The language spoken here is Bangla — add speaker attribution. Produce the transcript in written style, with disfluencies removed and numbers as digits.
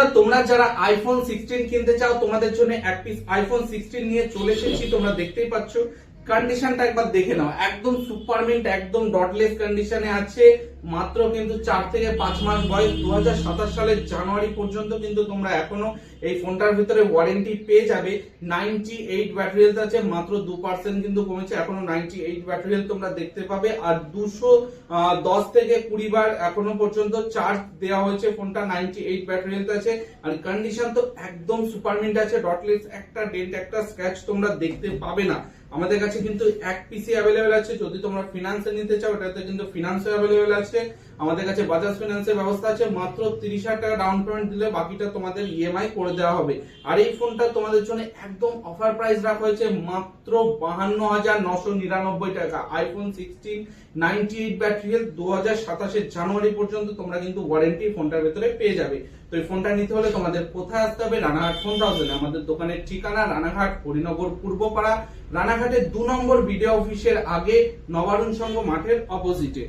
Speaker 1: বন্ধুরা তোমরা যারা আইফোন 16 কিনতে চাও তোমাদের জন্য এক পিস আইফোন 16 নিয়ে চলে এসেছি। তোমরা দেখতেই পাচ্ছ কন্ডিশনটা একবার দেখে নাও, একদম সুপারমিন্ট, একদম ডটলেস কন্ডিশনে আছে। মাত্র কিন্তু 4 থেকে 5 মাস বয়স, 2027 সালের জানুয়ারি পর্যন্ত কিন্তু তোমরা এখনো এই ফোনটার ভিতরে ওয়ারেন্টি পেয়ে যাবে। 98 ব্যাটারি হেলথ আছে, মাত্র 2% কিন্তু কমেছে, এখনো 98 ব্যাটারি হেলথ তোমরা দেখতে পাবে। আর 210 থেকে 20 বার এখনো পর্যন্ত চার্জ দেওয়া হয়েছে। ফোনটা 98 ব্যাটারি হেলথ আছে, আর কন্ডিশন তো একদম সুপারমিন্ট আছে, ডটলেস, একটা ডেন্ট একটা স্ক্র্যাচ তোমরা দেখতে পাবে না। আমাদের কাছে কিন্তু এক পিসি অ্যাভেলেবেল আছে। যদি তোমরা ফিনান্সে নিতে চাও এটাতে কিন্তু ফিনান্সে অ্যাভেলেবেল আছে। আমাদের কাছে বাজাজ ফিনান্সের ব্যবস্থা আছে। মাত্র 30,000 টাকা ডাউন পেমেন্ট দিলে বাকিটা তোমাদের ইএমআই করে দেওয়া হবে। আর এই ফোনটা তোমাদের জন্য একদম অফার প্রাইস রাখা হয়েছে মাত্র 52,999 টাকা। আইফোন 16 98 ব্যাটারি হেলথ 2027 জানুয়ারি পর্যন্ত তোমরা কিন্তু ওয়ারেন্টি ফোনটার ভেতরে পেয়ে যাবে। তো এই ফোনটা নিতে হলে তোমাদের কোথায় আসতে হবে? রানাঘাট ফোন হাউসে। আমাদের দোকানের ঠিকানা রানাঘাট হরিনগর পূর্বপাড়া, রানাঘাটের 2 নম্বর বিডিও অফিসের আগে, নবারুণ সংঘ মাঠের অপোজিটে।